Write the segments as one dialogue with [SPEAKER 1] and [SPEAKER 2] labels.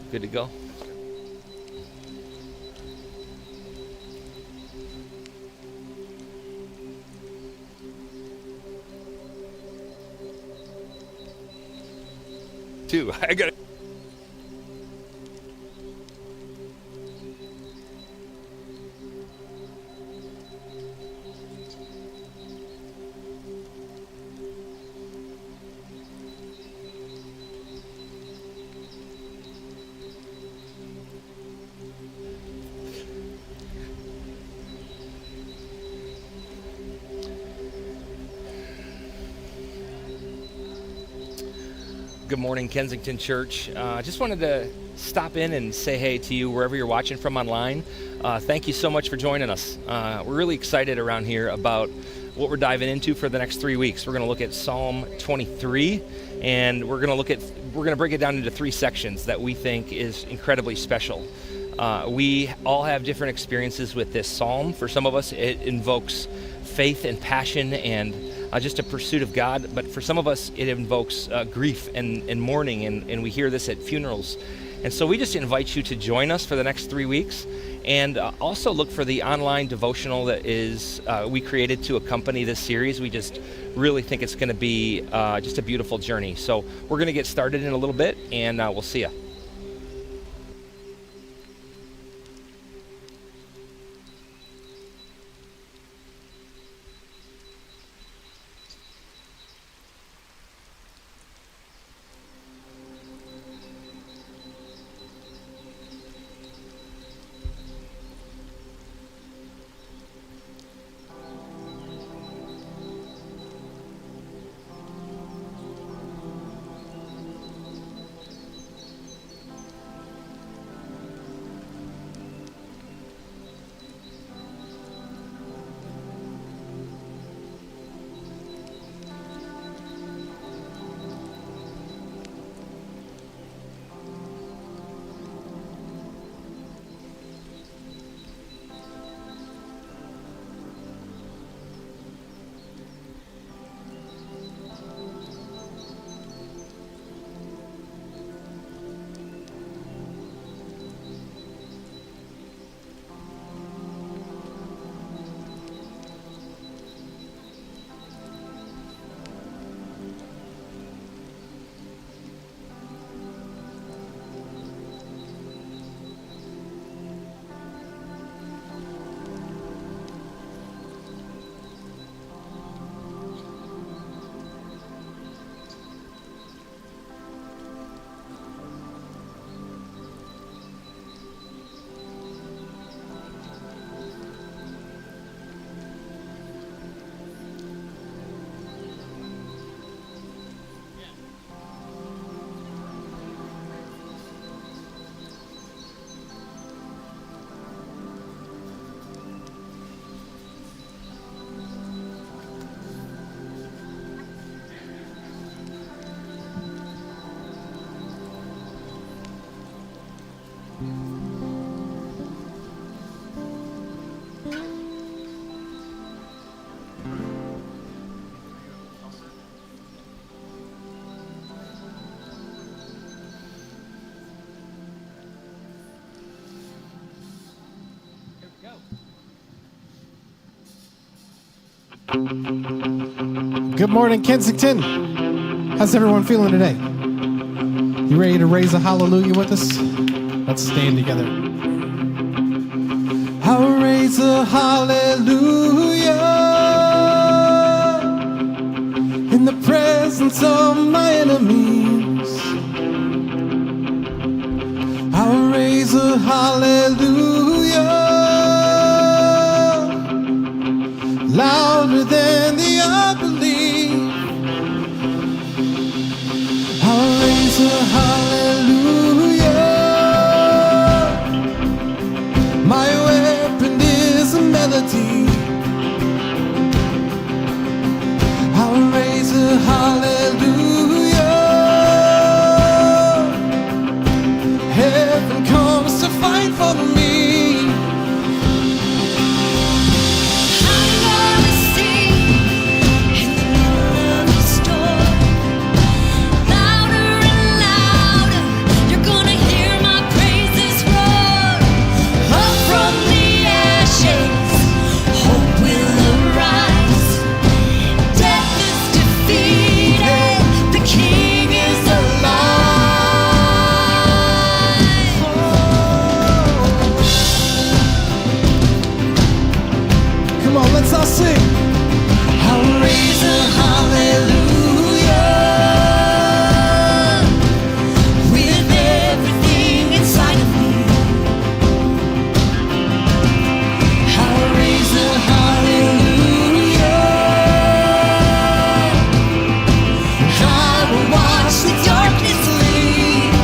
[SPEAKER 1] Good to go? Two. I got it. Good morning, Kensington Church. Just wanted to stop in and say hey to you wherever you're watching from online. Thank you so much for joining us. We're really excited around here about what we're diving into for the next 3 weeks. We're going to look at Psalm 23, and we're going to break it down into 3 sections that we think is incredibly special. We all have different experiences with this psalm. For some of us, it invokes faith and passion and just a pursuit of God, but for some of us it invokes grief and mourning, and we hear this at funerals. And so we just invite you to join us for the next 3 weeks, and also look for the online devotional that is we created to accompany this series. We just really think it's going to be just a beautiful journey. So we're going to get started in a little bit, and we'll see you.
[SPEAKER 2] Good morning, Kensington. How's everyone feeling today? You ready to raise a hallelujah with us? Let's stand together. I'll raise a hallelujah in the presence of my enemies. I'll raise a hallelujah louder than the unbelief. I'll raise a hallelujah. My weapon is a melody. I'll raise a hallelujah. Heaven comes to fight for me. Let's all sing. I'll raise a hallelujah with everything inside of me. I'll raise a hallelujah. I will watch the darkness leave.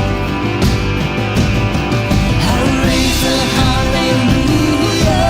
[SPEAKER 2] I'll raise a hallelujah.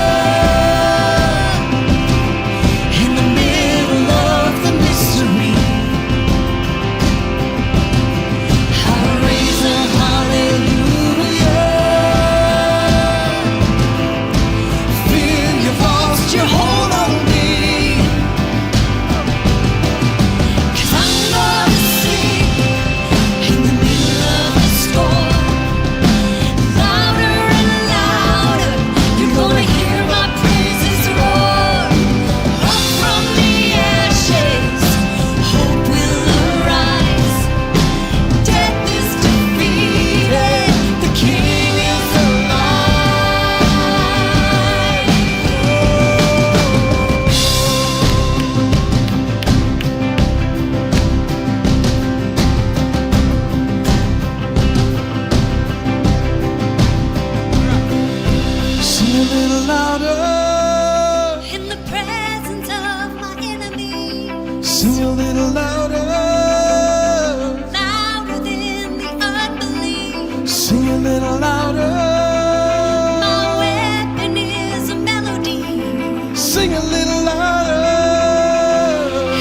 [SPEAKER 2] Sing a little louder. Louder than the unbelief. Sing a little louder. My weapon is a melody. Sing a little louder.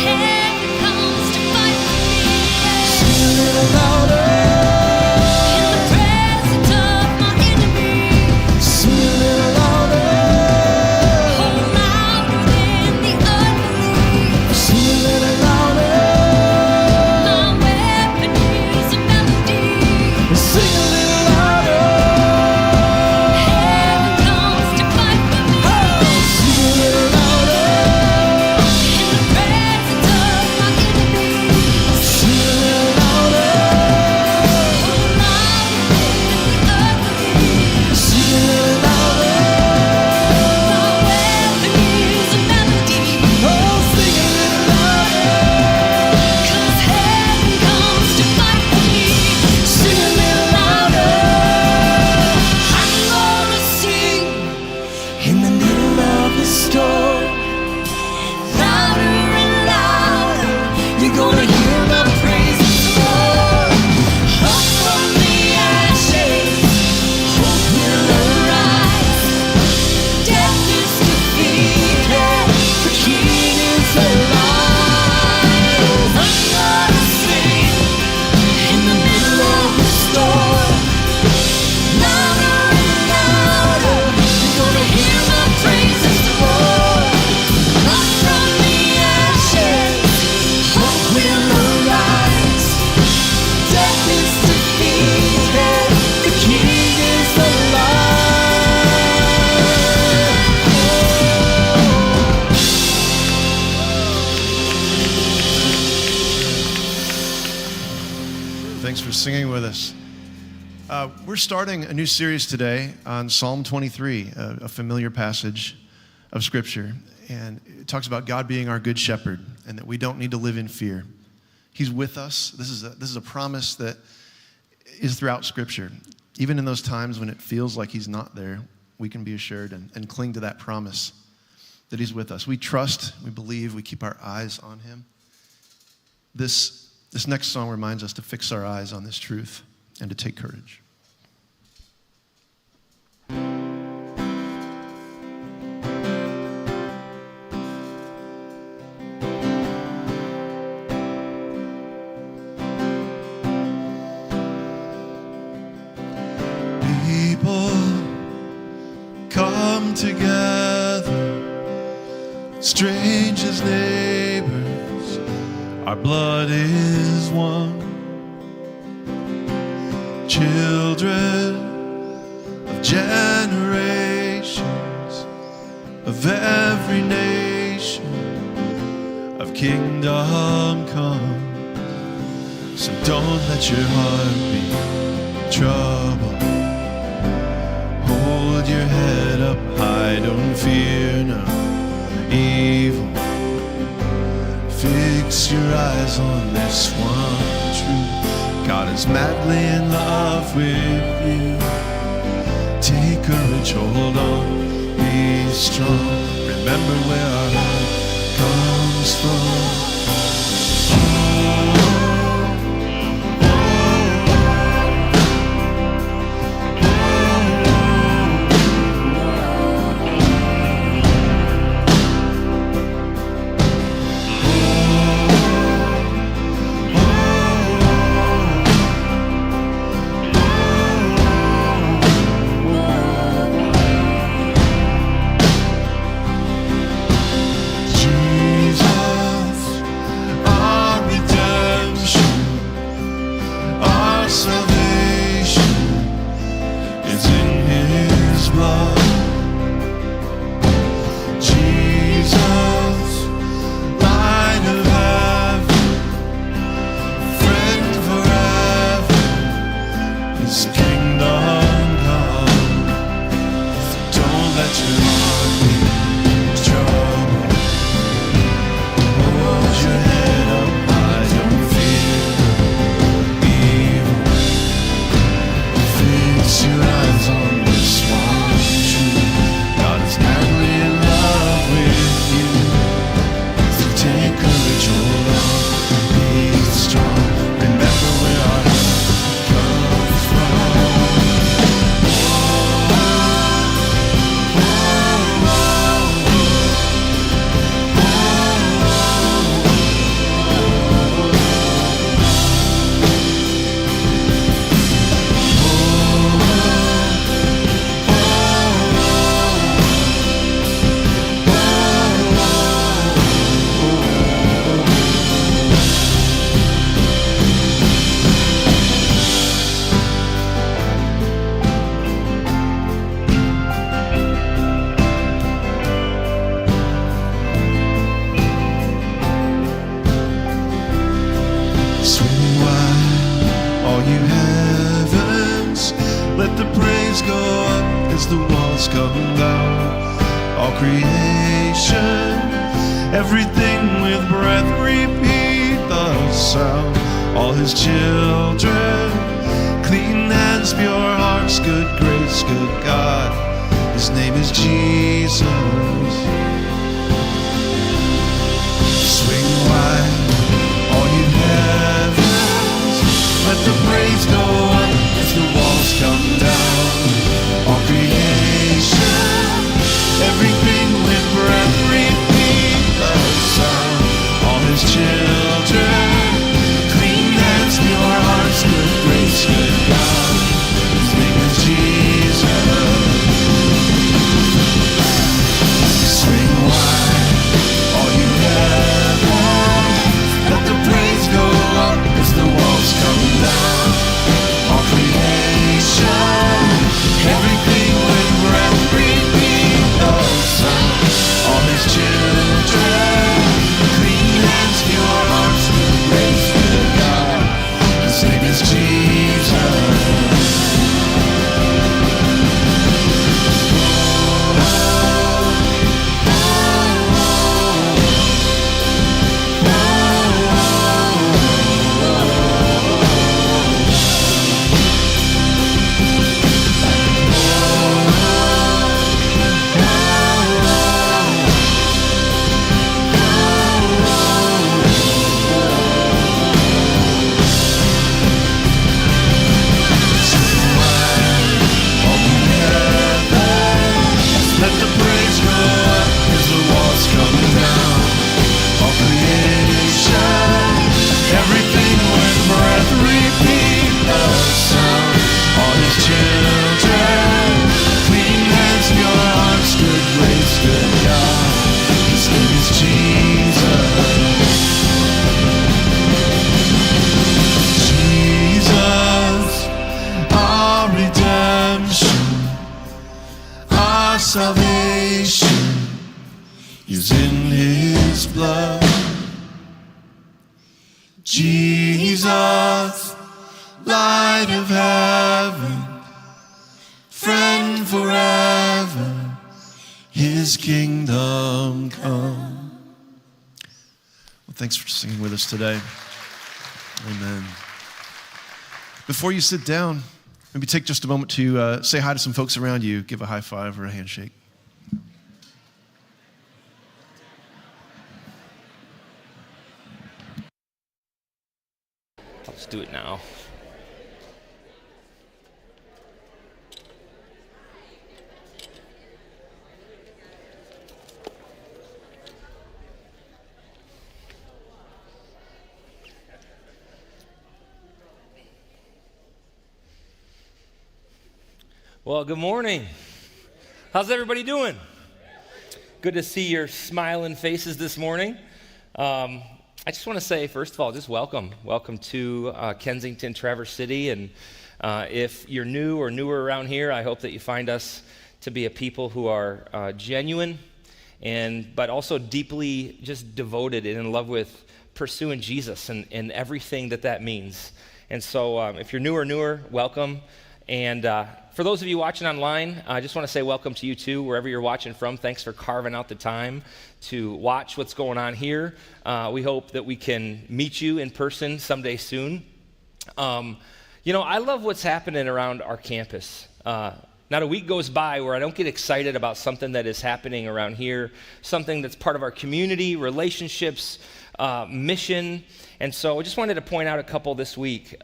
[SPEAKER 2] Heaven comes to fight for me. Sing a little louder. In the presence of my enemy. Sing a little louder. Oh, louder than the unbelief. Sing a little louder. My weapon is a melody. Sing a little louder.
[SPEAKER 3] King is alive.
[SPEAKER 4] Thanks for singing with us. We're starting a new series today on Psalm 23, a familiar passage of Scripture. And it talks about God being our good shepherd and that we don't need to live in fear. He's with us. This is a promise that is throughout Scripture. Even in those times when it feels like he's not there, we can be assured and cling to that promise that he's with us. We trust, we believe, we keep our eyes on him. This next song reminds us to fix our eyes on this truth and to take courage. Together, strange as neighbors, our blood is one. Children of generations, of every nation, of kingdom come. So don't let your heart be troubled. Hold your head up high, don't fear no evil. Fix your eyes on this one truth. God is madly in love with you. Take courage, hold on, be strong. Remember where our help comes from.
[SPEAKER 3] salvation is in his blood. Jesus, light of heaven, friend forever, his kingdom come.
[SPEAKER 4] Well, thanks for singing with us today. Amen. Before you sit down, maybe take just a moment to say hi to some folks around you. Give a high five or a handshake.
[SPEAKER 1] Let's do it now. Well, good morning. How's everybody doing? Good to see your smiling faces this morning. I just want to say, first of all, just welcome. Welcome to Kensington, Traverse City. And if you're new or newer around here, I hope that you find us to be a people who are genuine, but also deeply just devoted and in love with pursuing Jesus and everything that means. And so if you're newer, welcome. And for those of you watching online, I just want to say welcome to you too, wherever you're watching from. Thanks for carving out the time to watch what's going on here. We hope that we can meet you in person someday soon. I love what's happening around our campus. Not a week goes by where I don't get excited about something that is happening around here, something that's part of our community, relationships, mission. And so I just wanted to point out a couple this week.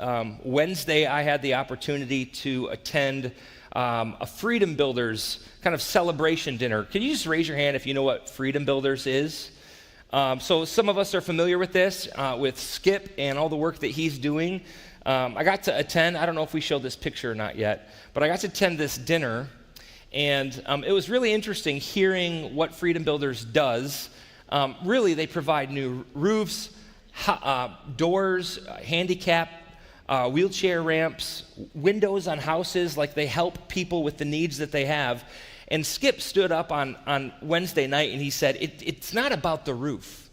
[SPEAKER 1] Wednesday, I had the opportunity to attend a Freedom Builders kind of celebration dinner. Can you just raise your hand if you know what Freedom Builders is? So some of us are familiar with this, with Skip and all the work that he's doing. I got to attend, I don't know if we showed this picture or not yet, but I got to attend this dinner, and it was really interesting hearing what Freedom Builders does. Really, they provide new roofs, doors, handicap, wheelchair ramps, windows on houses. Like, they help people with the needs that they have. And Skip stood up on Wednesday night and he said, it's not about the roof.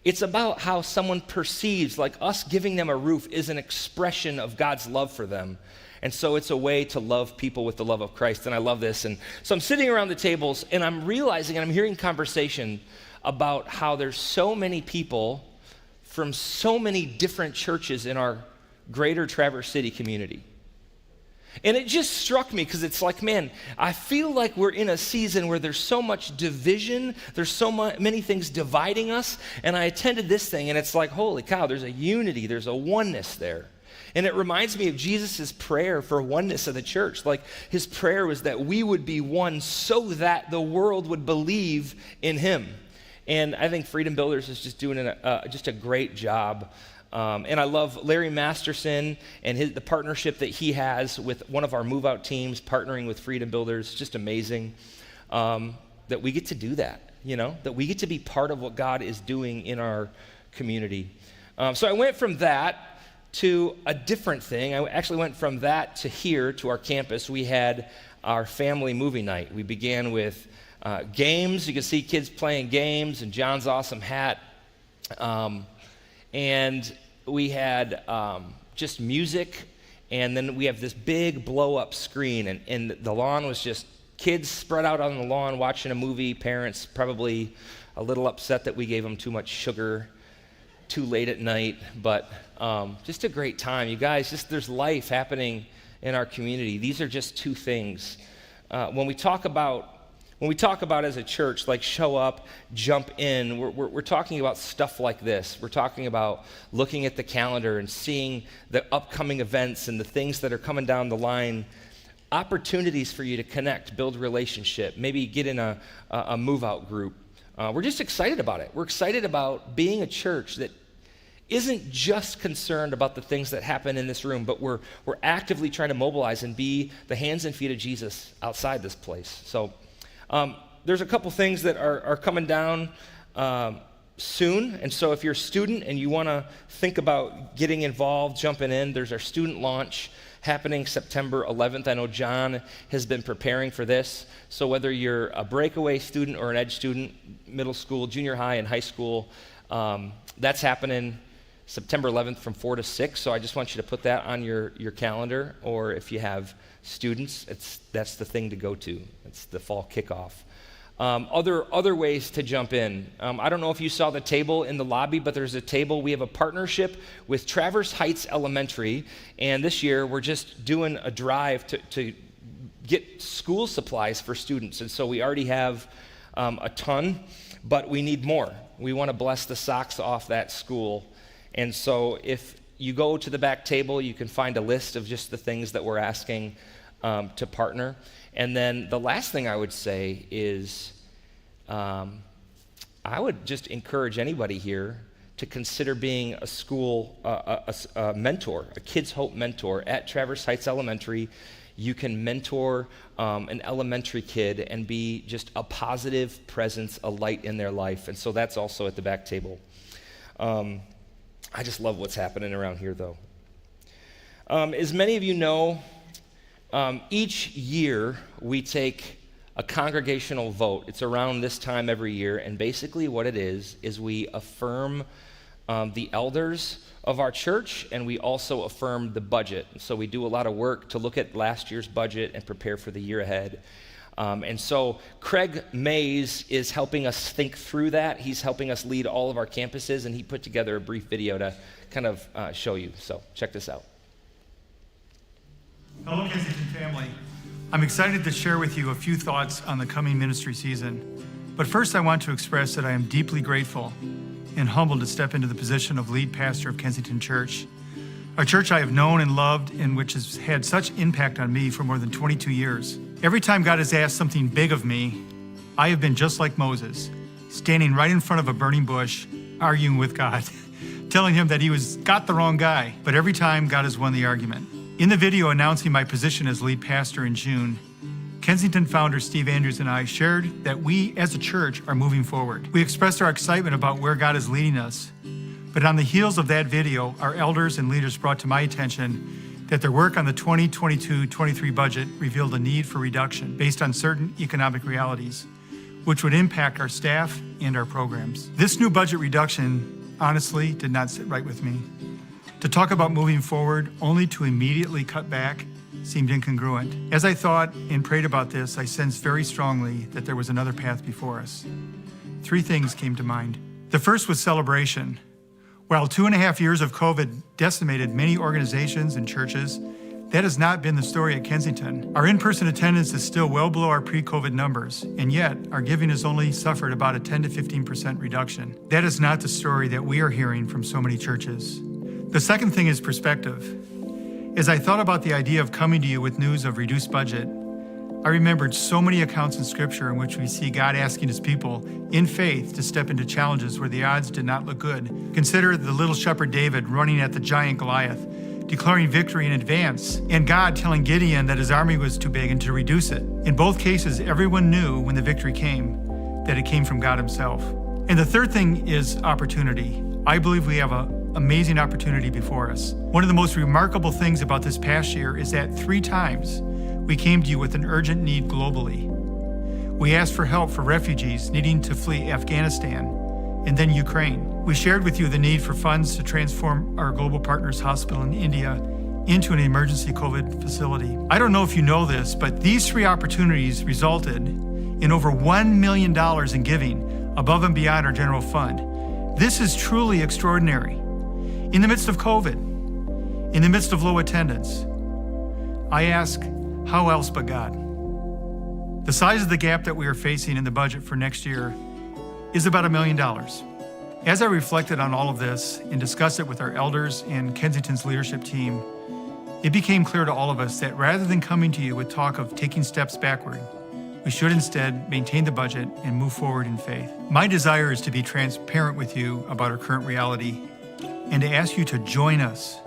[SPEAKER 1] It's about how someone perceives, like, us giving them a roof is an expression of God's love for them. And so it's a way to love people with the love of Christ. And I love this. And so I'm sitting around the tables and I'm realizing, and I'm hearing conversation about how there's so many people from so many different churches in our greater Traverse City community. And it just struck me because it's like, man, I feel like we're in a season where there's so much division, there's so many things dividing us, and I attended this thing and it's like, holy cow, there's a unity, there's a oneness there. And it reminds me of Jesus' prayer for oneness of the church. Like, his prayer was that we would be one so that the world would believe in him. And I think Freedom Builders is just doing just a great job. And I love Larry Masterson and the partnership that he has with one of our move-out teams, partnering with Freedom Builders. It's just amazing that we get to do that, that we get to be part of what God is doing in our community. So I went from that to a different thing. I actually went from that to here, to our campus. We had our family movie night. We began with games. You can see kids playing games and John's awesome hat. And we had just music, and then we have this big blow-up screen, and the lawn was just kids spread out on the lawn watching a movie, parents probably a little upset that we gave them too much sugar too late at night, but just a great time. You guys, there's life happening in our community. These are just two things. When we talk about as a church, like show up, jump in, we're talking about stuff like this. We're talking about looking at the calendar and seeing the upcoming events and the things that are coming down the line, opportunities for you to connect, build relationship, maybe get in a move-out group. We're just excited about it. We're excited about being a church that isn't just concerned about the things that happen in this room, but we're actively trying to mobilize and be the hands and feet of Jesus outside this place. So there's a couple things that are coming down soon, and so if you're a student and you want to think about getting involved, jumping in, there's our student launch happening September 11th. I know John has been preparing for this. So whether you're a breakaway student or an edge student, middle school, junior high, and high school, that's happening September 11th from 4 to 6. So I just want you to put that on your calendar, or if you have students, that's the thing to go to. It's the fall kickoff. Other ways to jump in. I don't know if you saw the table in the lobby, but there's a table. We have a partnership with Traverse Heights Elementary, and this year we're just doing a drive to get school supplies for students. And so we already have a ton, but we need more. We want to bless the socks off that school. And so if you go to the back table, you can find a list of just the things that we're asking to partner. And then the last thing I would say is I would just encourage anybody here to consider being a school a mentor, a Kids Hope mentor at Traverse Heights Elementary. You can mentor an elementary kid and be just a positive presence, a light in their life. And so that's also at the back table. I just love what's happening around here, though. As many of you know, each year we take a congregational vote. It's around this time every year, and basically what it is we affirm the elders of our church, and we also affirm the budget. So we do a lot of work to look at last year's budget and prepare for the year ahead. And so Craig Mays is helping us think through that. He's helping us lead all of our campuses, and he put together a brief video to kind of show you. So check this out.
[SPEAKER 5] Hello, Kensington family. I'm excited to share with you a few thoughts on the coming ministry season. But first, I want to express that I am deeply grateful and humbled to step into the position of lead pastor of Kensington Church, a church I have known and loved and which has had such impact on me for more than 22 years. Every time God has asked something big of me, I have been just like Moses, standing right in front of a burning bush, arguing with God, telling him that he got the wrong guy. But every time, God has won the argument. In the video announcing my position as lead pastor in June, Kensington founder Steve Andrews and I shared that we as a church are moving forward. We expressed our excitement about where God is leading us. But on the heels of that video, our elders and leaders brought to my attention that their work on the 2022-23 budget revealed a need for reduction based on certain economic realities, which would impact our staff and our programs. This new budget reduction honestly did not sit right with me. To talk about moving forward only to immediately cut back seemed incongruent. As I thought and prayed about this, I sensed very strongly that there was another path before us. 3 things came to mind. The first was celebration. While 2.5 years of COVID decimated many organizations and churches, that has not been the story at Kensington. Our in-person attendance is still well below our pre-COVID numbers, and yet our giving has only suffered about a 10 to 15% reduction. That is not the story that we are hearing from so many churches. The second thing is perspective. As I thought about the idea of coming to you with news of reduced budget, I remembered so many accounts in Scripture in which we see God asking his people in faith to step into challenges where the odds did not look good. Consider the little shepherd David running at the giant Goliath, declaring victory in advance, and God telling Gideon that his army was too big and to reduce it. In both cases, everyone knew when the victory came that it came from God himself. And the third thing is opportunity. I believe we have an amazing opportunity before us. One of the most remarkable things about this past year is that 3 times we came to you with an urgent need globally. We asked for help for refugees needing to flee Afghanistan and then Ukraine. We shared with you the need for funds to transform our Global Partners Hospital in India into an emergency COVID facility. I don't know if you know this, but these 3 opportunities resulted in over $1 million in giving above and beyond our general fund. This is truly extraordinary. In the midst of COVID, in the midst of low attendance, I ask, how else but God? The size of the gap that we are facing in the budget for next year is about $1 million. As I reflected on all of this and discussed it with our elders and Kensington's leadership team, it became clear to all of us that rather than coming to you with talk of taking steps backward, we should instead maintain the budget and move forward in faith. My desire is to be transparent with you about our current reality and to ask you to join us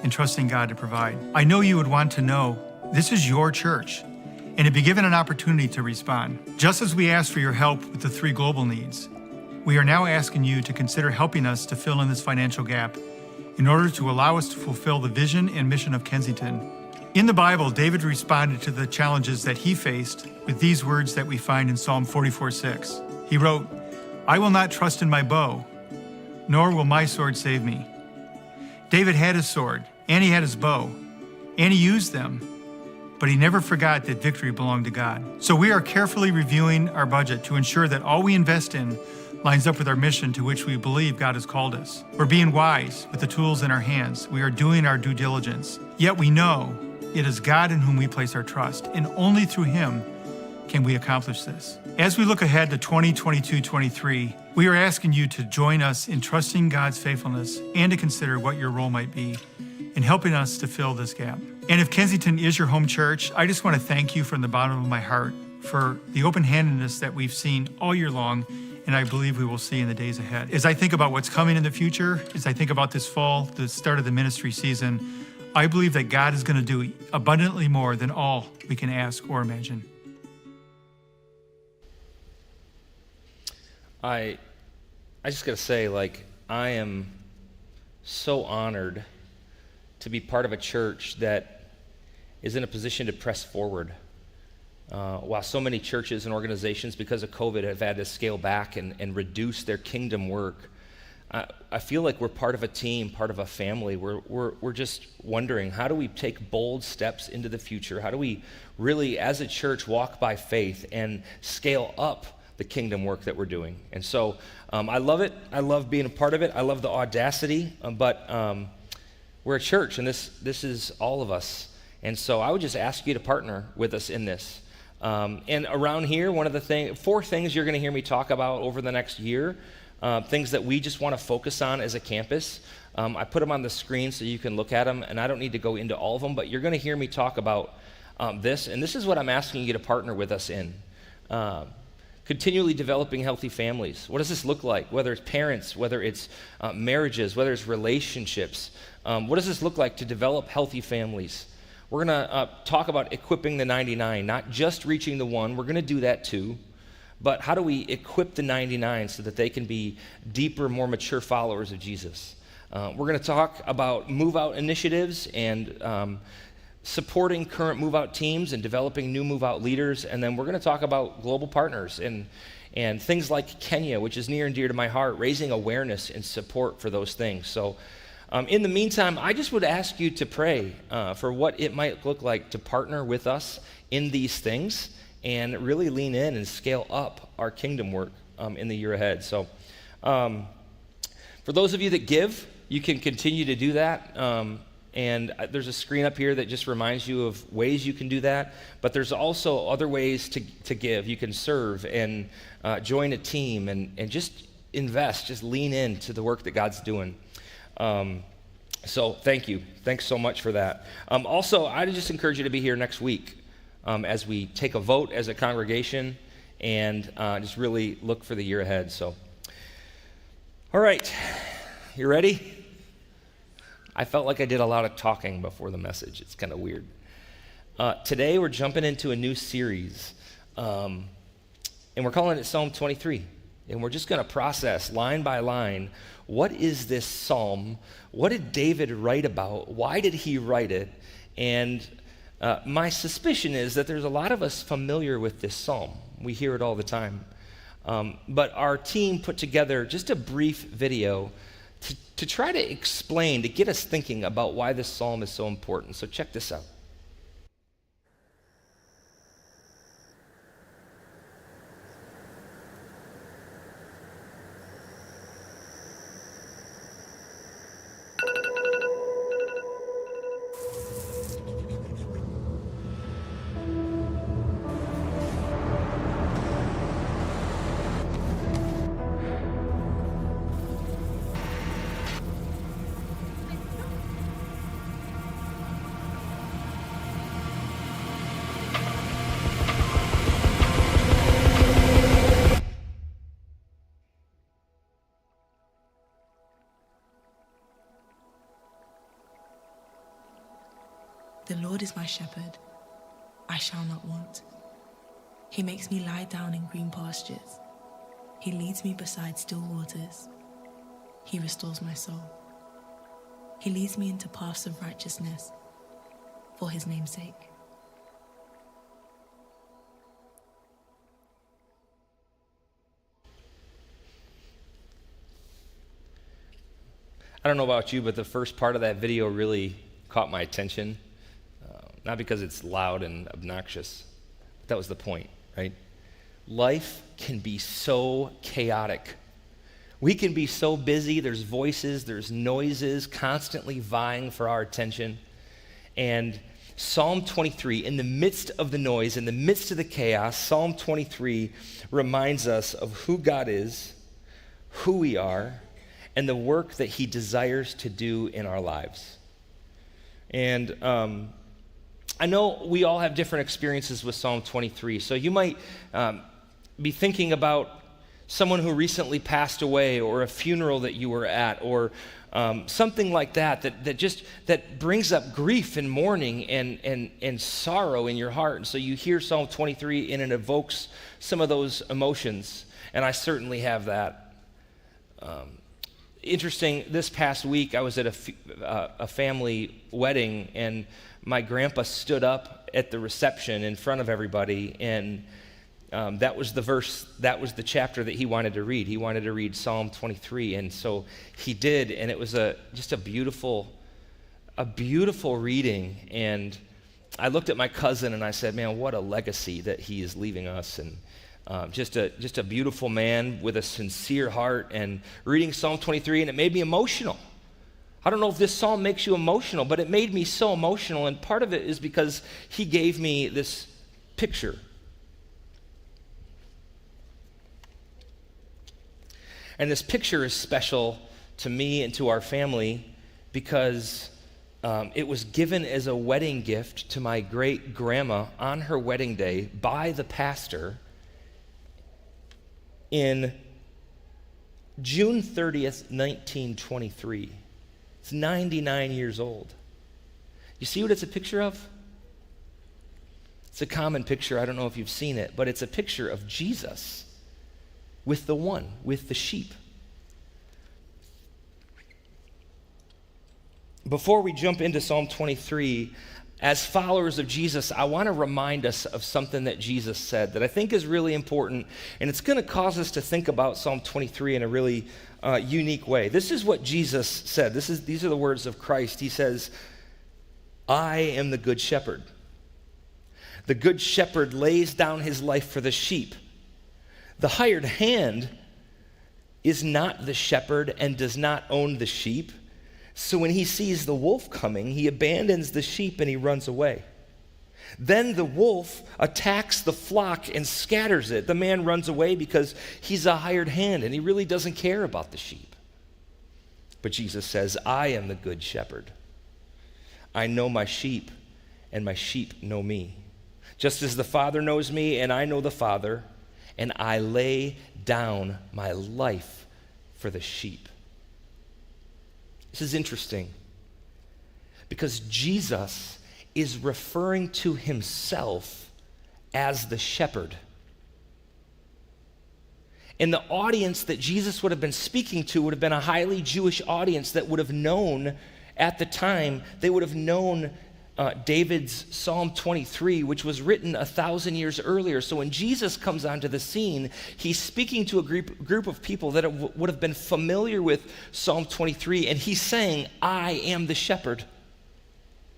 [SPEAKER 5] in trusting God to provide. I know you would want to know this is your church and to be given an opportunity to respond. Just as we asked for your help with the 3 global needs, we are now asking you to consider helping us to fill in this financial gap in order to allow us to fulfill the vision and mission of Kensington In the Bible, David responded to the challenges that he faced with these words that we find in Psalm 44:6. He wrote, "I will not trust in my bow, nor will my sword save me." David had his sword, and he had his bow, and he used them, but he never forgot that victory belonged to God. So we are carefully reviewing our budget to ensure that all we invest in lines up with our mission to which we believe God has called us. We're being wise with the tools in our hands. We are doing our due diligence. Yet we know it is God in whom we place our trust, and only through Him can we accomplish this. As we look ahead to 2022-23, we are asking you to join us in trusting God's faithfulness and to consider what your role might be in helping us to fill this gap. And if Kensington is your home church, I just want to thank you from the bottom of my heart for the open-handedness that we've seen all year long, and I believe we will see in the days ahead. As I think about what's coming in the future, as I think about this fall, the start of the ministry season, I believe that God is going to do abundantly more than all we can ask or imagine.
[SPEAKER 1] I just got to say, I am so honored to be part of a church that is in a position to press forward. While so many churches and organizations, because of COVID, have had to scale back and reduce their kingdom work, I feel like we're part of a team, part of a family. We're just wondering, how do we take bold steps into the future? How do we really, as a church, walk by faith and scale up the kingdom work that we're doing? And so I love it. I love being a part of it. I love the audacity, but we're a church, and this is all of us. And so I would just ask you to partner with us in this. And around here, four things you're going to hear me talk about over the next year, things that we just want to focus on as a campus. I put them on the screen so you can look at them, and I don't need to go into all of them, but you're going to hear me talk about this, and this is what I'm asking you to partner with us in. Continually developing healthy families. What does this look like? Whether it's parents, whether it's marriages, whether it's relationships. What does this look like to develop healthy families? We're going to talk about equipping the 99, not just reaching the one. We're going to do that too. But how do we equip the 99 so that they can be deeper, more mature followers of Jesus? We're going to talk about move-out initiatives and supporting current move-out teams and developing new move-out leaders. And then we're going to talk about global partners and things like Kenya, which is near and dear to my heart, raising awareness and support for those things. So in the meantime, I just would ask you to pray for what it might look like to partner with us in these things and really lean in and scale up our kingdom work in the year ahead. So for those of you that give, you can continue to do that. And there's a screen up here that just reminds you of ways you can do that. But there's also other ways to give. You can serve and join a team and just invest, just lean into the work that God's doing. So thank you. Thanks so much for that. Also, I just encourage you to be here next week as we take a vote as a congregation and just really look for the year ahead. So, all right, you ready? I felt like I did a lot of talking before the message. It's kind of weird. Today we're jumping into a new series, and we're calling it Psalm 23. And we're just going to process line by line, what is this psalm? What did David write about? Why did he write it? And my suspicion is that there's a lot of us familiar with this psalm. We hear it all the time. But our team put together just a brief video to try to explain, to get us thinking about why this psalm is so important. So check this out.
[SPEAKER 6] The Lord is my shepherd, I shall not want. He makes me lie down in green pastures. He leads me beside still waters. He restores my soul. He leads me into paths of righteousness for his name's sake.
[SPEAKER 1] I don't know about you, but the first part of that video really caught my attention. Not because it's loud and obnoxious. That was the point, right? Life can be so chaotic. We can be so busy. There's voices, there's noises constantly vying for our attention. And Psalm 23, in the midst of the noise, in the midst of the chaos, Psalm 23 reminds us of who God is, who we are, and the work that he desires to do in our lives. And I know we all have different experiences with Psalm 23. So you might be thinking about someone who recently passed away, or a funeral that you were at, or something like that brings up grief and mourning and sorrow in your heart. And so you hear Psalm 23 and it evokes some of those emotions. And I certainly have that. Interesting, this past week I was at a family wedding, and my grandpa stood up at the reception in front of everybody, and that was the verse, that was the chapter that he wanted to read. He wanted to read Psalm 23, and so he did, and it was just a beautiful reading. And I looked at my cousin and I said, man, what a legacy that he is leaving us. And just a beautiful man with a sincere heart, and reading Psalm 23, and it made me emotional. I don't know if this psalm makes you emotional, but it made me so emotional, and part of it is because he gave me this picture. And this picture is special to me and to our family because it was given as a wedding gift to my great-grandma on her wedding day by the pastor in June 30th, 1923. It's 99 years old. You see what it's a picture of? It's a common picture. I don't know if you've seen it, but it's a picture of Jesus with the sheep. Before we jump into Psalm 23, as followers of Jesus, I want to remind us of something that Jesus said that I think is really important, and it's going to cause us to think about Psalm 23 in a really unique way. This is what Jesus said. These are the words of Christ. He says, I am the good shepherd. The good shepherd lays down his life for the sheep. The hired hand is not the shepherd and does not own the sheep. So when he sees the wolf coming, he abandons the sheep and he runs away. Then the wolf attacks the flock and scatters it. The man runs away because he's a hired hand and he really doesn't care about the sheep. But Jesus says, I am the good shepherd. I know my sheep and my sheep know me. Just as the Father knows me and I know the Father, and I lay down my life for the sheep. This is interesting because Jesus is referring to himself as the shepherd. And the audience that Jesus would have been speaking to would have been a highly Jewish audience that would have known at the time, they would have known David's Psalm 23, which was written 1,000 years earlier. So when Jesus comes onto the scene, he's speaking to a group of people that would have been familiar with Psalm 23, and he's saying, I am the shepherd.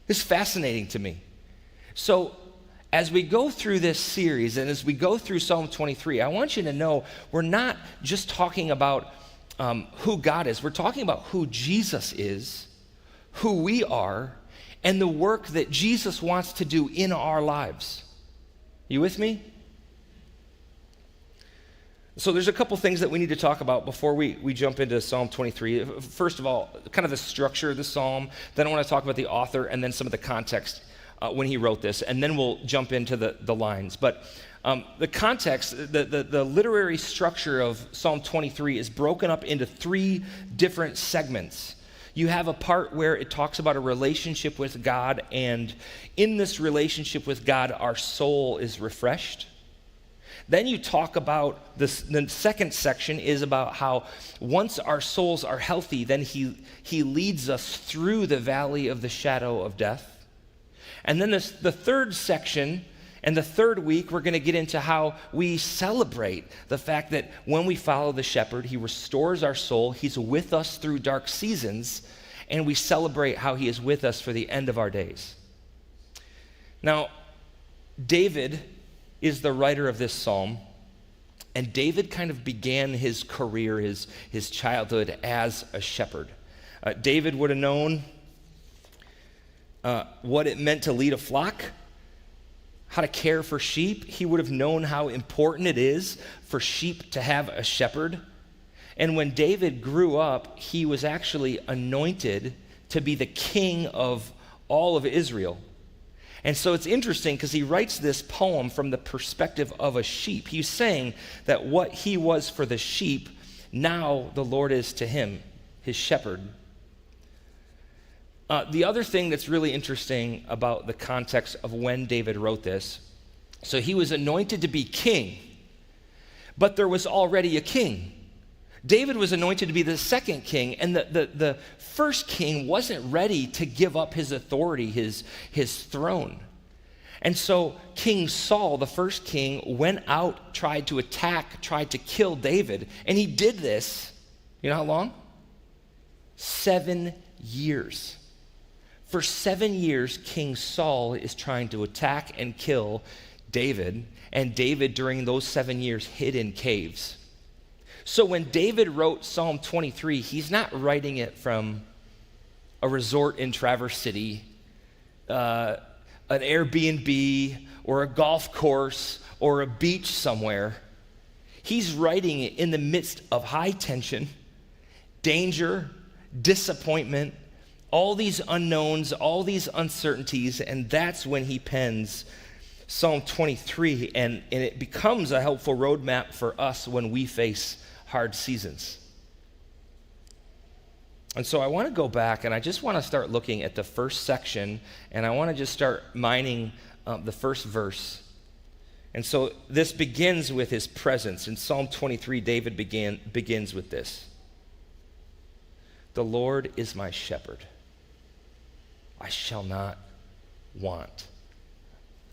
[SPEAKER 1] It's fascinating to me. So as we go through this series and as we go through Psalm 23, I want you to know we're not just talking about who God is. We're talking about who Jesus is, who we are, and the work that Jesus wants to do in our lives. You with me? So there's a couple things that we need to talk about before we jump into Psalm 23. First of all, kind of the structure of the psalm. Then I want to talk about the author and then some of the context when he wrote this. And then we'll jump into the lines. But the context, the literary structure of Psalm 23 is broken up into 3 different segments. You have a part where it talks about a relationship with God, and in this relationship with God, our soul is refreshed. Then you talk about the second section is about how once our souls are healthy, then he leads us through the valley of the shadow of death. And then the third section and the third week, we're going to get into how we celebrate the fact that when we follow the shepherd, he restores our soul, he's with us through dark seasons, and we celebrate how he is with us for the end of our days. Now, David is the writer of this psalm, and David kind of began his career, his childhood as a shepherd. David would have known what it meant to lead a flock, how to care for sheep. He would have known how important it is for sheep to have a shepherd. And when David grew up, he was actually anointed to be the king of all of Israel. And so it's interesting because he writes this poem from the perspective of a sheep. He's saying that what he was for the sheep, now the Lord is to him, his shepherd. The other thing that's really interesting about the context of when David wrote this, so he was anointed to be king, but there was already a king. David was anointed to be the second king, and the first king wasn't ready to give up his authority, his throne. And so King Saul, the first king, went out, tried to attack, tried to kill David, and he did this, you know how long? 7 years. For 7 years, King Saul is trying to attack and kill David, and David, during those 7 years, hid in caves. So when David wrote Psalm 23, he's not writing it from a resort in Traverse City, an Airbnb, or a golf course, or a beach somewhere. He's writing it in the midst of high tension, danger, disappointment, all these unknowns, all these uncertainties, and that's when he pens Psalm 23, and it becomes a helpful roadmap for us when we face hard seasons. And so I want to go back, and I just want to start looking at the first section, and I want to just start mining the first verse. And so this begins with his presence. In Psalm 23, David begins with this. The Lord is my shepherd. I shall not want.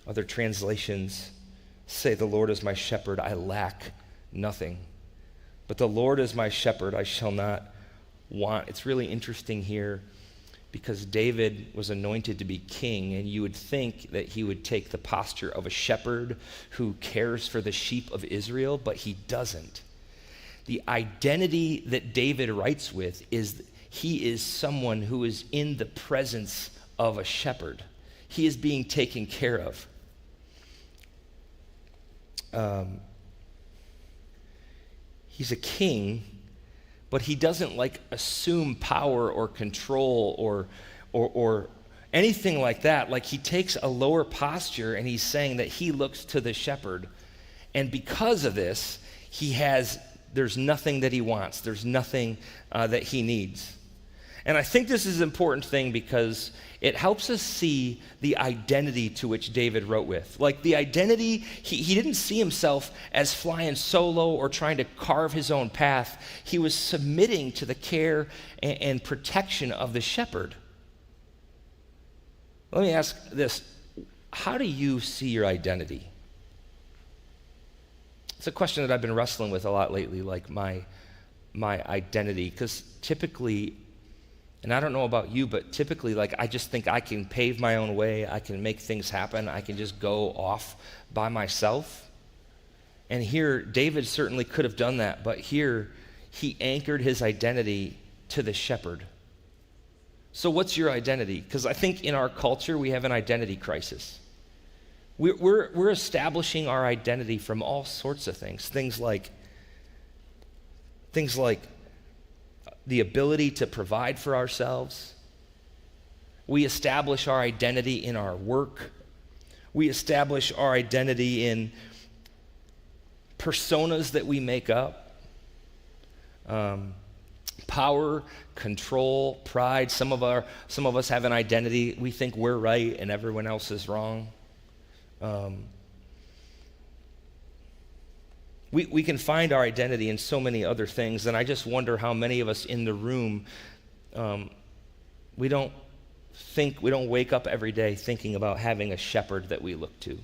[SPEAKER 1] Other translations say, the Lord is my shepherd, I lack nothing. But the Lord is my shepherd, I shall not want. It's really interesting here because David was anointed to be king, and you would think that he would take the posture of a shepherd who cares for the sheep of Israel, but he doesn't. The identity that David writes with is he is someone who is in the presence of a shepherd. He is being taken care of. He's a king, but he doesn't like assume power or control or anything like that. Like, he takes a lower posture, and he's saying that he looks to the shepherd. And because of this, there's nothing that he wants. There's nothing that he needs. And I think this is an important thing because it helps us see the identity to which David wrote with. Like, the identity, he didn't see himself as flying solo or trying to carve his own path. He was submitting to the care and protection of the shepherd. Let me ask this. How do you see your identity? It's a question that I've been wrestling with a lot lately, like my identity, because typically, and I don't know about you, but typically, like, I just think I can pave my own way. I can make things happen. I can just go off by myself. And here, David certainly could have done that, but here, he anchored his identity to the shepherd. So what's your identity? Because I think in our culture, we have an identity crisis. We're establishing our identity from all sorts of things. Things like the ability to provide for ourselves. We establish our identity in our work. We establish our identity in personas that we make up. Power, control, pride. Some of us have an identity. We think we're right and everyone else is wrong. We can find our identity in so many other things, and I just wonder how many of us in the room, we don't we don't wake up every day thinking about having a shepherd that we look to.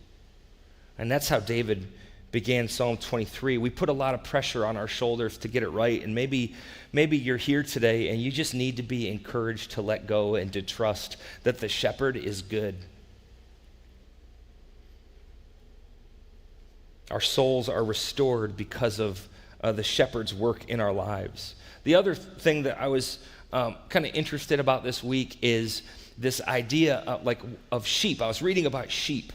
[SPEAKER 1] And that's how David began Psalm 23. We put a lot of pressure on our shoulders to get it right, and maybe you're here today and you just need to be encouraged to let go and to trust that the shepherd is good. Our souls are restored because of the shepherd's work in our lives. The other thing that I was kind of interested about this week is this idea of sheep. I was reading about sheep.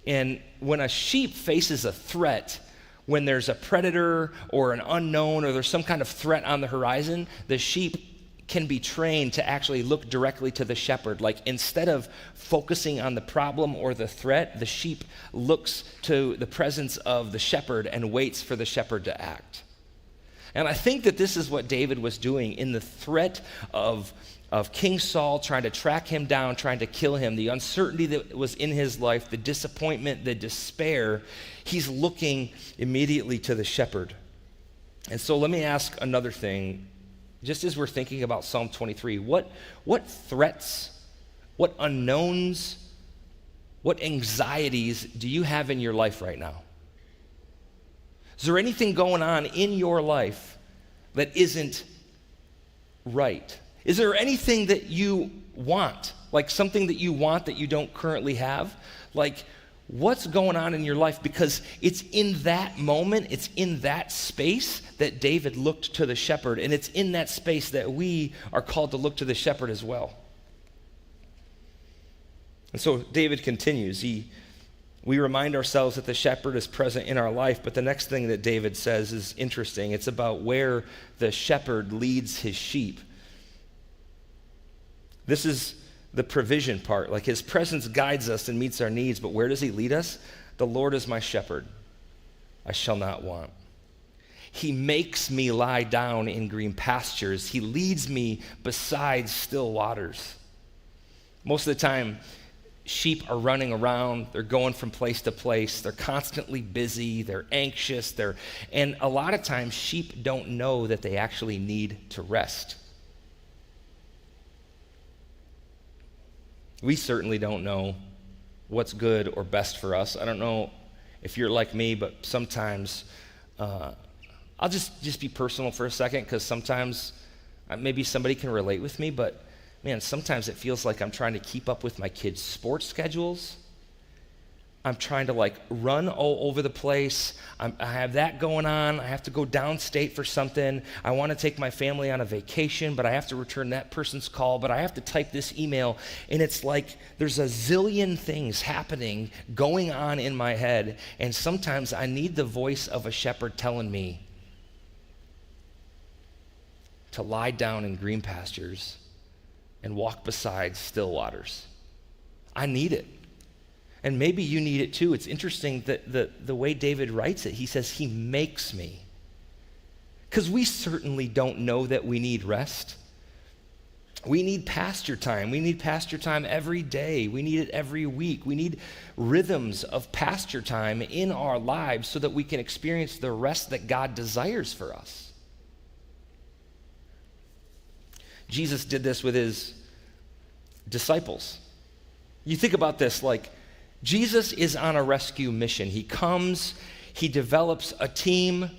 [SPEAKER 1] And when a sheep faces a threat, when there's a predator or an unknown or there's some kind of threat on the horizon, the sheep can be trained to actually look directly to the shepherd. Like instead of focusing on the problem or the threat, the sheep looks to the presence of the shepherd and waits for the shepherd to act. And I think that this is what David was doing in the threat of King Saul trying to track him down, trying to kill him, the uncertainty that was in his life, the disappointment, the despair. He's looking immediately to the shepherd. And so let me ask another thing, just as we're thinking about Psalm 23, what threats, what unknowns, what anxieties do you have in your life right now? Is there anything going on in your life that isn't right? Is there anything that you want, like something that you want that you don't currently have? Like, what's going on in your life? Because it's in that moment, it's in that space that David looked to the shepherd, and it's in that space that we are called to look to the shepherd as well. And so David continues. We remind ourselves that the shepherd is present in our life, but the next thing that David says is interesting. It's about where the shepherd leads his sheep. This is the provision part. Like his presence guides us and meets our needs, but where does he lead us? The Lord is my shepherd. I shall not want. He makes me lie down in green pastures. He leads me beside still waters. Most of the time, sheep are running around, they're going from place to place, they're constantly busy, they're anxious, and a lot of times sheep don't know that they actually need to rest. We certainly don't know what's good or best for us. I don't know if you're like me, but sometimes, I'll just be personal for a second, because sometimes maybe somebody can relate with me, but man, sometimes it feels like I'm trying to keep up with my kids' sports schedules. I'm trying to run all over the place. I have that going on. I have to go downstate for something. I want to take my family on a vacation, but I have to return that person's call, but I have to type this email. And it's like there's a zillion things happening, going on in my head. And sometimes I need the voice of a shepherd telling me to lie down in green pastures and walk beside still waters. I need it. And maybe you need it too. It's interesting that the way David writes it, he says, he makes me. Because we certainly don't know that we need rest. We need pasture time. We need pasture time every day. We need it every week. We need rhythms of pasture time in our lives so that we can experience the rest that God desires for us. Jesus did this with his disciples. You think about this, Jesus is on a rescue mission. He comes, he develops a team.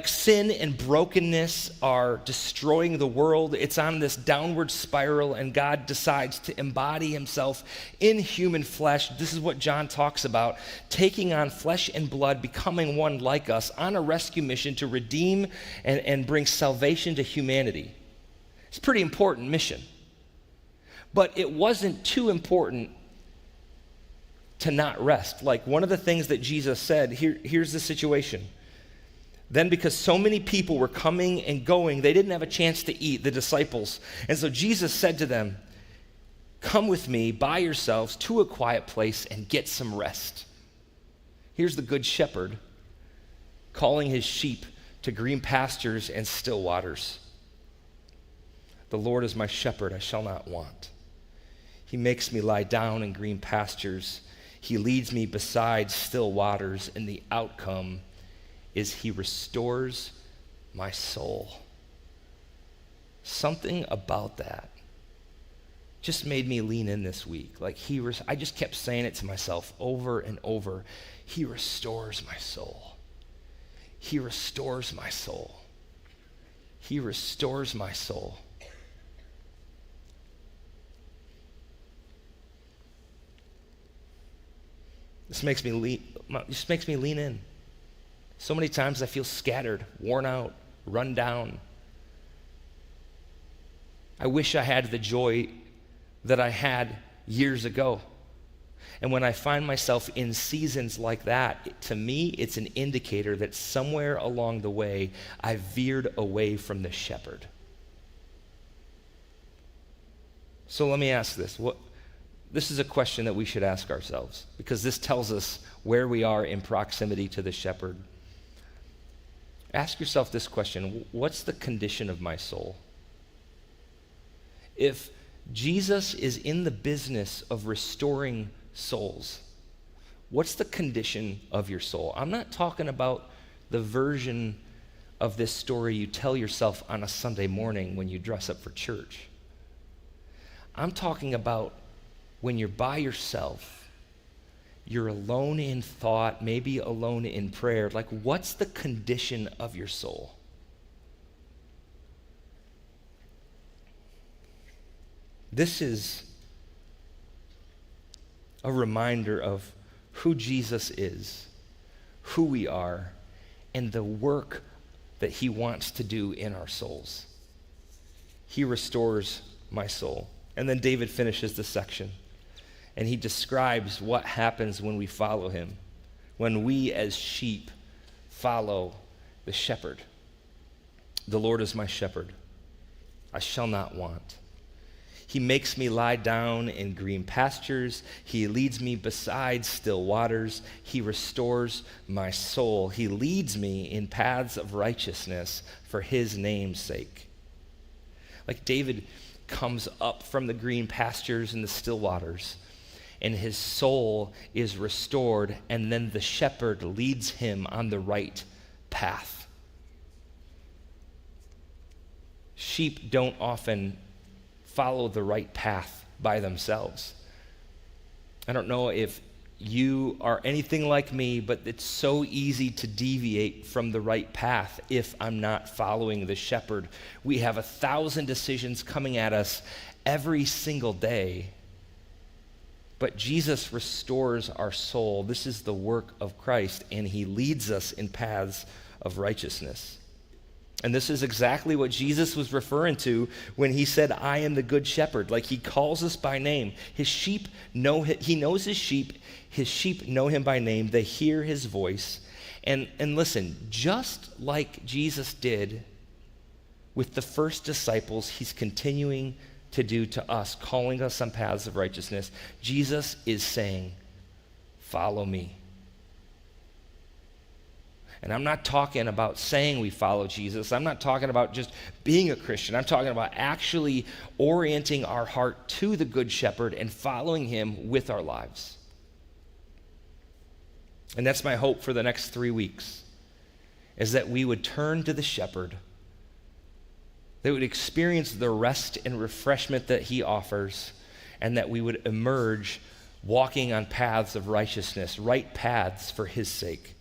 [SPEAKER 1] Sin and brokenness are destroying the world. It's on this downward spiral, and God decides to embody himself in human flesh. This is what John talks about, taking on flesh and blood, becoming one like us, on a rescue mission to redeem and bring salvation to humanity. It's a pretty important mission. But it wasn't too important to not rest. One of the things that Jesus said, here's the situation. Then because so many people were coming and going, they didn't have a chance to eat, the disciples. And so Jesus said to them, come with me by yourselves to a quiet place and get some rest. Here's the good shepherd calling his sheep to green pastures and still waters. The Lord is my shepherd, I shall not want. He makes me lie down in green pastures. He leads me beside still waters, and the outcome is he restores my soul. Something about that just made me lean in this week. Like I just kept saying it to myself over and over. He restores my soul. He restores my soul. He restores my soul. This makes me lean in. So many times I feel scattered, worn out, run down. I wish I had the joy that I had years ago. And when I find myself in seasons like that, to me, it's an indicator that somewhere along the way, I veered away from the shepherd. So let me ask this. This is a question that we should ask ourselves, because this tells us where we are in proximity to the shepherd. Ask yourself this question: what's the condition of my soul? If Jesus is in the business of restoring souls, what's the condition of your soul? I'm not talking about the version of this story you tell yourself on a Sunday morning when you dress up for church. I'm talking about when you're by yourself, you're alone in thought, maybe alone in prayer. Like, what's the condition of your soul? This is a reminder of who Jesus is, who we are, and the work that he wants to do in our souls. He restores my soul. And then David finishes the section, and he describes what happens when we follow him, when we as sheep follow the shepherd. The Lord is my shepherd. I shall not want. He makes me lie down in green pastures. He leads me beside still waters. He restores my soul. He leads me in paths of righteousness for his name's sake. Like David comes up from the green pastures and the still waters, and his soul is restored, and then the shepherd leads him on the right path. Sheep don't often follow the right path by themselves. I don't know if you are anything like me, but it's so easy to deviate from the right path if I'm not following the shepherd. We have 1,000 decisions coming at us every single day, but Jesus restores our soul. This is the work of Christ, and he leads us in paths of righteousness. And this is exactly what Jesus was referring to when he said, I am the good shepherd. Like, he calls us by name. His sheep know him. He knows his sheep. His sheep know him by name. They hear his voice. And listen, just like Jesus did with the first disciples, he's continuing to do to us, calling us on paths of righteousness. Jesus is saying, follow me. And I'm not talking about saying we follow Jesus. I'm not talking about just being a Christian. I'm talking about actually orienting our heart to the Good Shepherd and following him with our lives. And that's my hope for the next 3 weeks, is that we would turn to the Shepherd, that we would experience the rest and refreshment that he offers, and that we would emerge walking on paths of righteousness, right paths for his sake.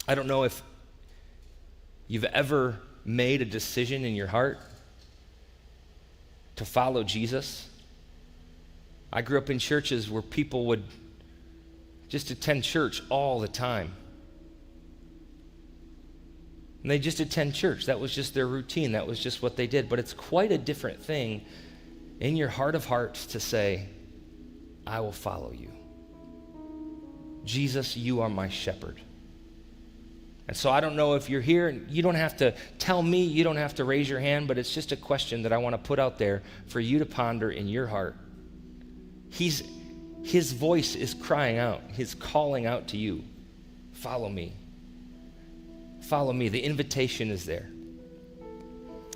[SPEAKER 1] I don't know if you've ever made a decision in your heart to follow Jesus. I grew up in churches where people would just attend church all the time. And they just attend church. That was just their routine. That was just what they did. But it's quite a different thing in your heart of hearts to say, I will follow you. Jesus, you are my shepherd. And so I don't know if you're here, and you don't have to tell me, you don't have to raise your hand, but it's just a question that I want to put out there for you to ponder in your heart. His voice is crying out, he's calling out to you, follow me. Follow me. The invitation is there.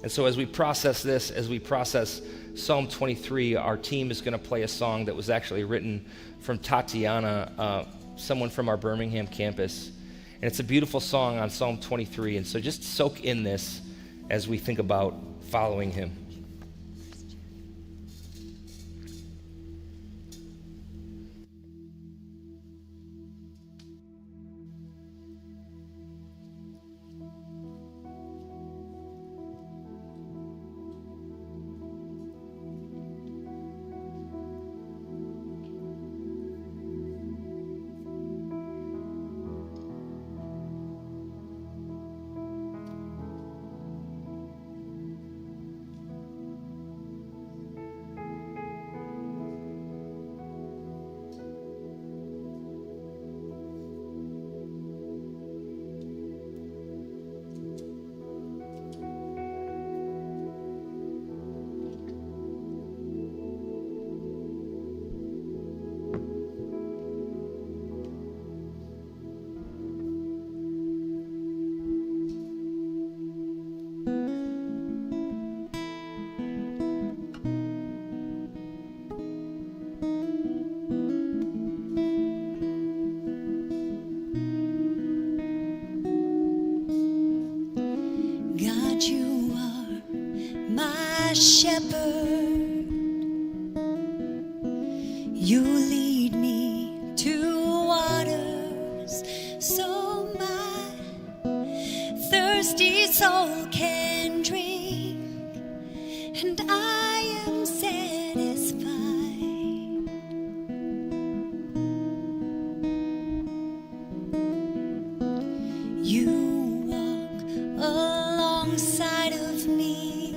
[SPEAKER 1] And so as we process this, as we process Psalm 23, our team is going to play a song that was actually written from Tatiana, someone from our Birmingham campus. And it's a beautiful song on Psalm 23. And so just soak in this as we think about following him.
[SPEAKER 2] shepherd. You lead me to waters so my thirsty soul can drink, and I am satisfied. You walk alongside of me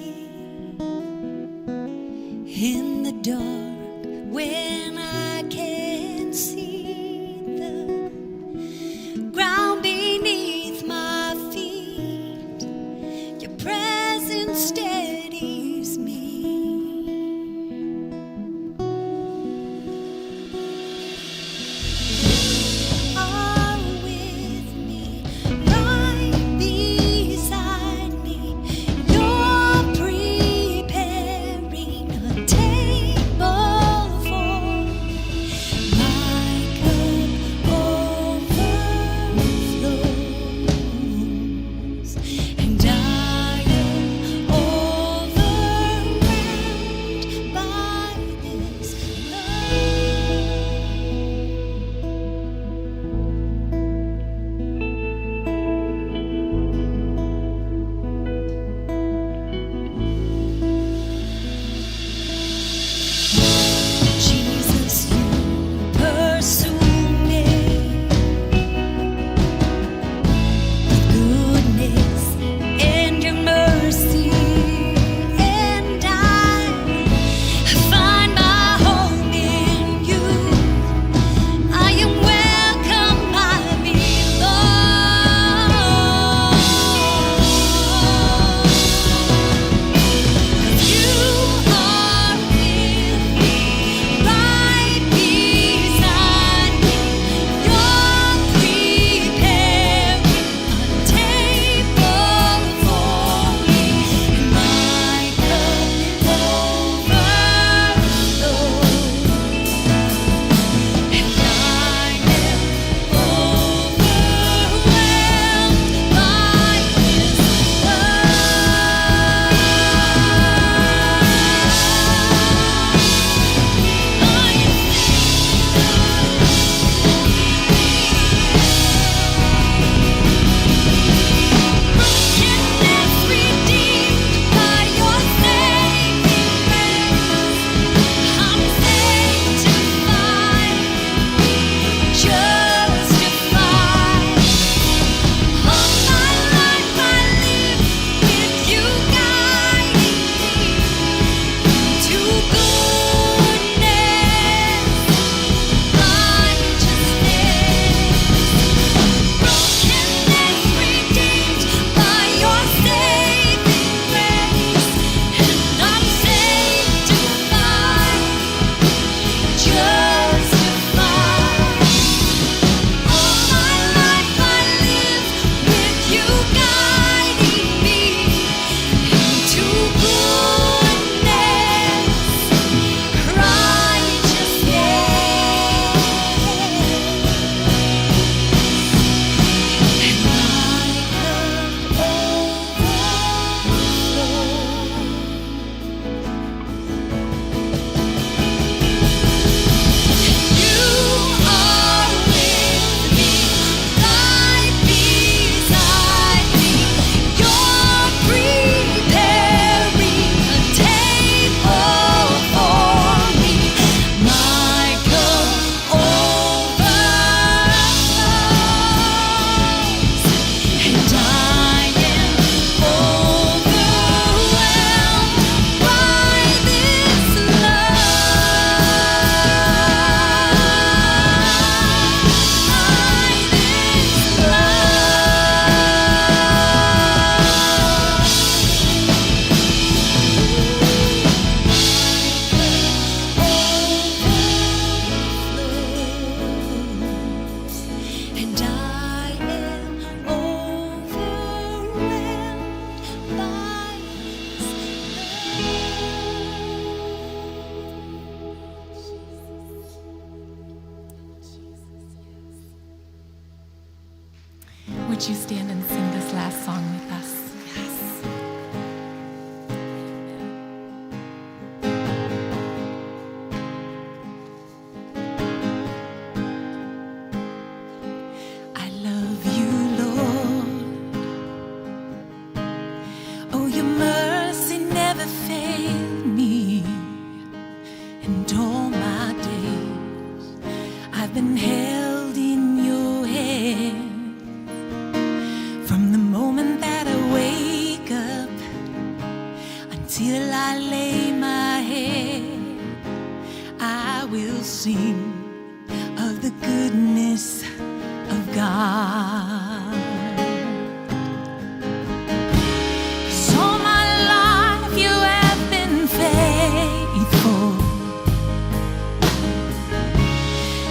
[SPEAKER 2] in the dark when I can't see the ground beneath my feet. Your presence steadies me. Are with me, right beside me. You're preparing a table for me. My cup overflows, and I am overwhelmed by this love. Jesus, you pursue me with goodness and your mercy, and I find my home in you. I am welcome, I belong. You are with me, right beside me. You're preparing a table for me, and my cup overflows, and I am overwhelmed by this brokenness redeemed by your saving grace. I'm sanctified, justified. All my life I live with you guiding me to goodness, righteousness. Brokenness redeemed by your saving grace, and I'm sanctified, justified. All my life I live with you guiding me into goodness, righteousness. And my cup overflows. You are with me, right beside me. You're preparing a table for me. My cup overflows, and I am overwhelmed by this and I am overwhelmed by
[SPEAKER 7] Would you stand and sing this last song with us? Yes.
[SPEAKER 6] I've been held in your hand from the moment that I wake up until I lay my head. I will sing of the goodness of God. 'Cause all my life you have been faithful.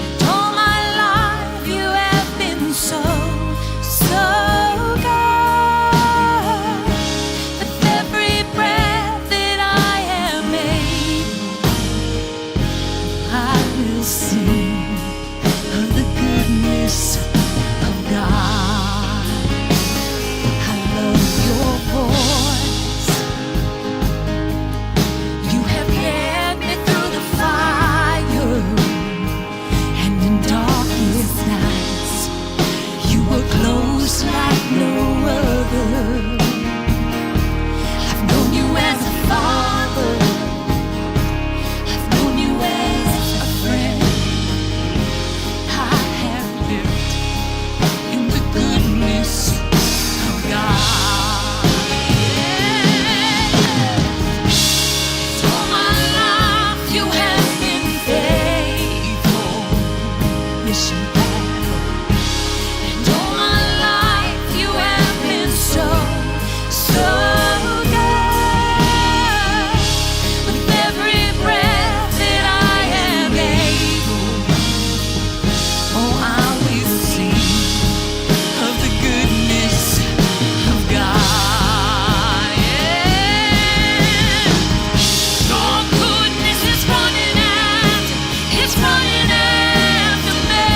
[SPEAKER 6] And all my life you have been so, so good. With every breath that I am able, I will sing of the goodness of God. I love your voice. You have led me through the fire, and in darkest nights, you were close like no other. I've known you as a father. I've known you as a friend. I have lived in the goodness of God. All my life you have been faithful. Yes, you have. And all my life you have been so, so good. With every breath that I am able, oh, I will sing of the goodness of God. Yeah. Your goodness is running after, it's running after me.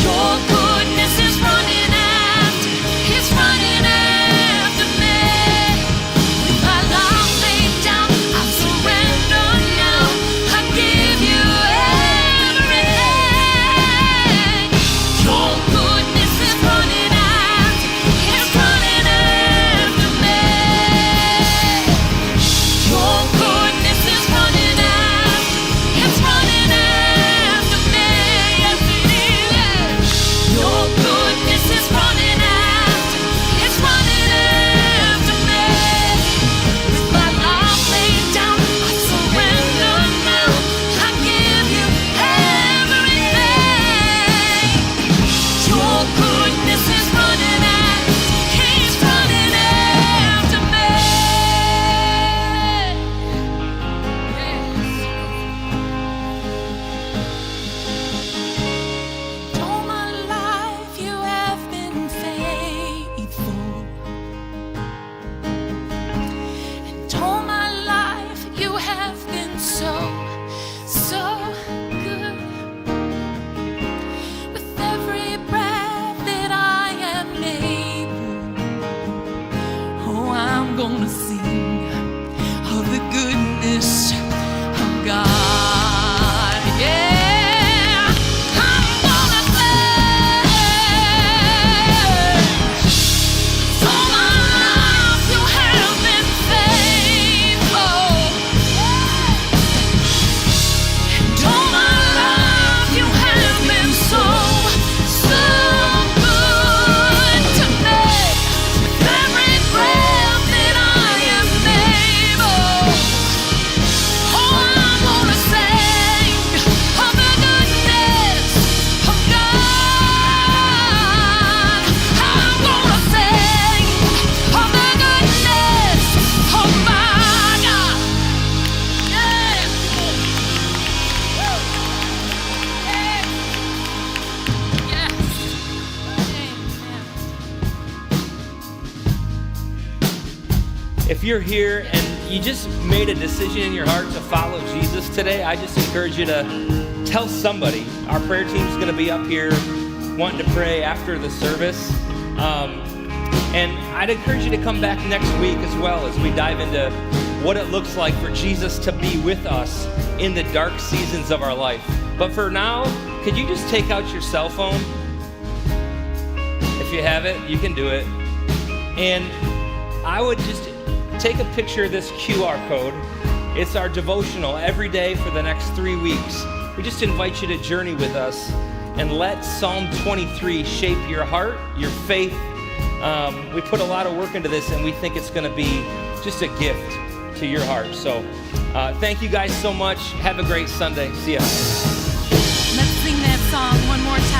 [SPEAKER 6] Your goodness is running after, it's running after me. With my life laid down, I surrender now. I give you everything. Your goodness is running after, it's running after me. Your goodness is running after, it's running after me. Yes, it is. Your goodness is running after, it's running after me. With my life laid down, I surrender now. I give you everything. Your goodness is running after, he's running after me. Yes. All my life you have been faithful. And all my life you have been so, so good. With every breath that I am able, oh, I'm gonna sing of the goodness of God. Yeah, I'm gonna sing. All my life you have been faithful. And all my life you have been so, so good to me. With every breath that I am able, oh, I'm gonna sing of the goodness of God. I'm gonna sing of the goodness of my God. Yeah.
[SPEAKER 1] If you're here and you just made a decision in your heart to follow Jesus today, I just encourage you to tell somebody. Our prayer team's going to be up here wanting to pray after the service. And I'd encourage you to come back next week as well as we dive into what it looks like for Jesus to be with us in the dark seasons of our life. But for now, could you just take out your cell phone? If you have it, you can do it. And I would just take a picture of this QR code. It's our devotional every day for the next 3 weeks. we just invite you to journey with us and let Psalm 23 shape your heart, your faith. We put a lot of work into this, and we think it's going to be just a gift to your heart. So thank you guys so much. Have a great Sunday. See ya.
[SPEAKER 7] Let's sing that song one more time.